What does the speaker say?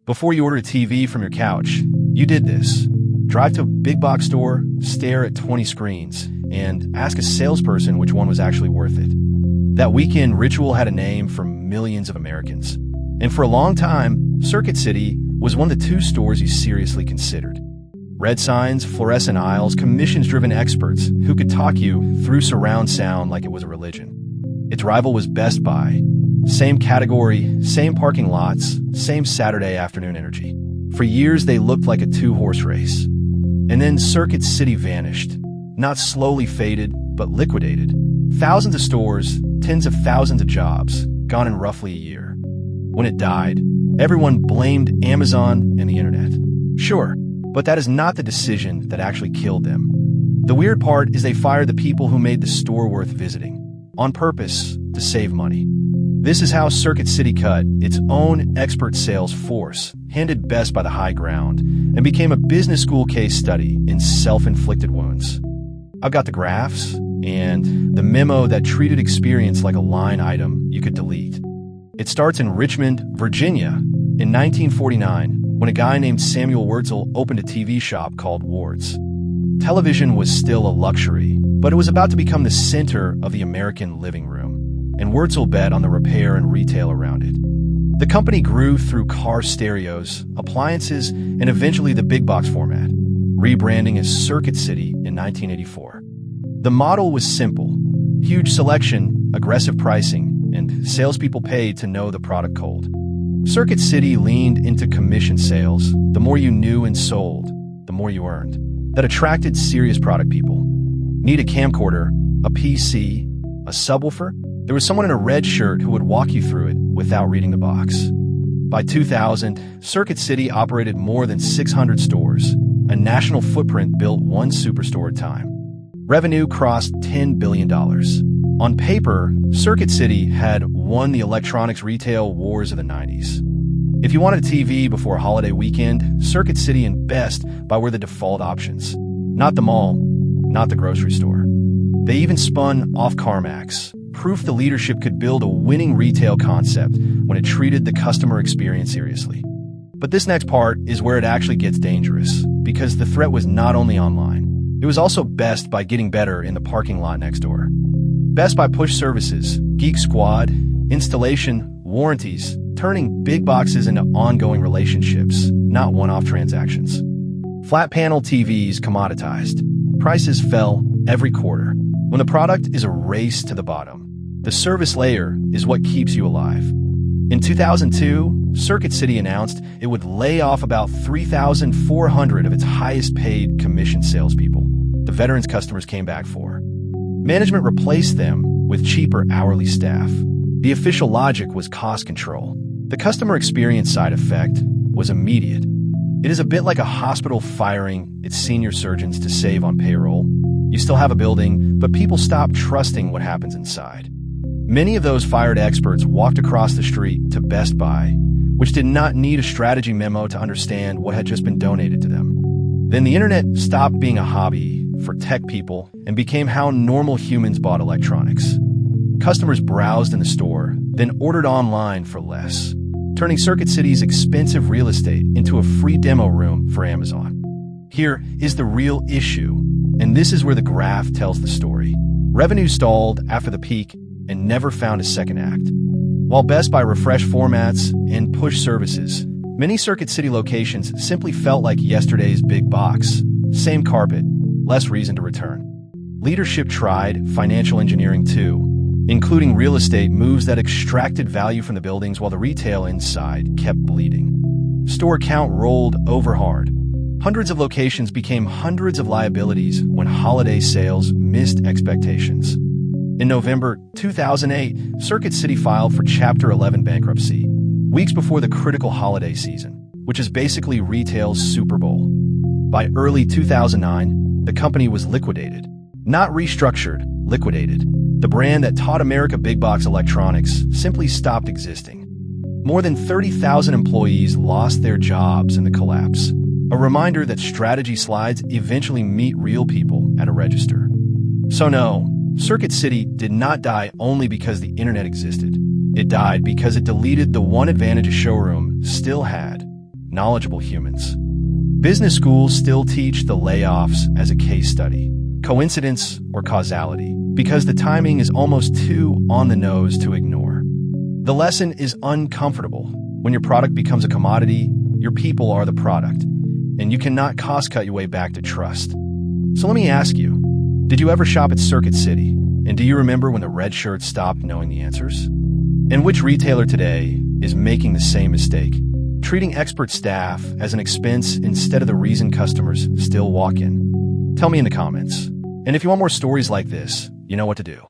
Before you order a TV from your couch, you did this. Drive to a big box store, stare at 20 screens, and ask a salesperson which one was actually worth it. That weekend ritual had a name for millions of Americans. And for a long time, Circuit City was one of the two stores you seriously considered. Red signs, fluorescent aisles, commissions-driven experts who could talk you through surround sound like it was a religion. Its rival was Best Buy. Same category, same parking lots, same Saturday afternoon energy. For years, they looked like a two-horse race. And then Circuit City vanished. Not slowly faded, but liquidated. Thousands of stores, tens of thousands of jobs, gone in roughly a year. When it died, everyone blamed Amazon and the internet. Sure, but that is not the decision that actually killed them. The weird part is they fired the people who made the store worth visiting, on purpose to save money. This is how Circuit City cut its own expert sales force, handed Best by the high ground, and became a business school case study in self-inflicted wounds. I've got the graphs and the memo that treated experience like a line item you could delete. It starts in Richmond, Virginia, in 1949, when a guy named Samuel Wurtzel opened a TV shop called Ward's. Television was still a luxury, but it was about to become the center of the American living room, and Wurtzel bet on the repair and retail around it. The company grew through car stereos, appliances, and eventually the big box format, rebranding as Circuit City in 1984. The model was simple: huge selection, aggressive pricing, and salespeople paid to know the product cold. Circuit City leaned into commission sales. The more you knew and sold, the more you earned. That attracted serious product people. Need a camcorder, a PC, a subwoofer? There was someone in a red shirt who would walk you through it without reading the box. By 2000, Circuit City operated more than 600 stores, a national footprint built one superstore at a time. Revenue crossed $10 billion. On paper, Circuit City had won the electronics retail wars of the 90s. If you wanted a TV before a holiday weekend, Circuit City and Best Buy were the default options. Not the mall, not the grocery store. They even spun off CarMax, proof the leadership could build a winning retail concept when it treated the customer experience seriously. But this next part is where it actually gets dangerous, because the threat was not only online. It was also Best Buy getting better in the parking lot next door. Best Buy pushed services, Geek Squad, installation, warranties, turning big boxes into ongoing relationships, not one-off transactions. Flat panel TVs commoditized. Prices fell every quarter. When the product is a race to the bottom, the service layer is what keeps you alive. In 2002, Circuit City announced it would lay off about 3,400 of its highest-paid commission salespeople. The veterans customers came back for. Management replaced them with cheaper hourly staff. The official logic was cost control. The customer experience side effect was immediate. It is a bit like a hospital firing its senior surgeons to save on payroll. You still have a building, but people stop trusting what happens inside. Many of those fired experts walked across the street to Best Buy, which did not need a strategy memo to understand what had just been donated to them. Then the internet stopped being a hobby for tech people and became how normal humans bought electronics. Customers browsed in the store, then ordered online for less, turning Circuit City's expensive real estate into a free demo room for Amazon. Here is the real issue, and this is where the graph tells the story. Revenue stalled after the peak and never found a second act. While Best Buy refreshed formats and pushed services, many Circuit City locations simply felt like yesterday's big box. Same carpet, less reason to return. Leadership tried financial engineering too, including real estate moves that extracted value from the buildings while the retail inside kept bleeding. Store count rolled over hard. Hundreds of locations became hundreds of liabilities when holiday sales missed expectations. In November 2008, Circuit City filed for Chapter 11 bankruptcy, weeks before the critical holiday season, which is basically retail's Super Bowl. By early 2009, the company was liquidated. Not restructured, liquidated. The brand that taught America big box electronics simply stopped existing. More than 30,000 employees lost their jobs in the collapse. A reminder that strategy slides eventually meet real people at a register. So no, Circuit City did not die only because the internet existed. It died because it deleted the one advantage a showroom still had: knowledgeable humans. Business schools still teach the layoffs as a case study, coincidence or causality, because the timing is almost too on the nose to ignore. The lesson is uncomfortable. When your product becomes a commodity, your people are the product, and you cannot cost-cut your way back to trust. So let me ask you, did you ever shop at Circuit City? And do you remember when the red shirts stopped knowing the answers? And which retailer today is making the same mistake, treating expert staff as an expense instead of the reason customers still walk in? Tell me in the comments. And if you want more stories like this, you know what to do.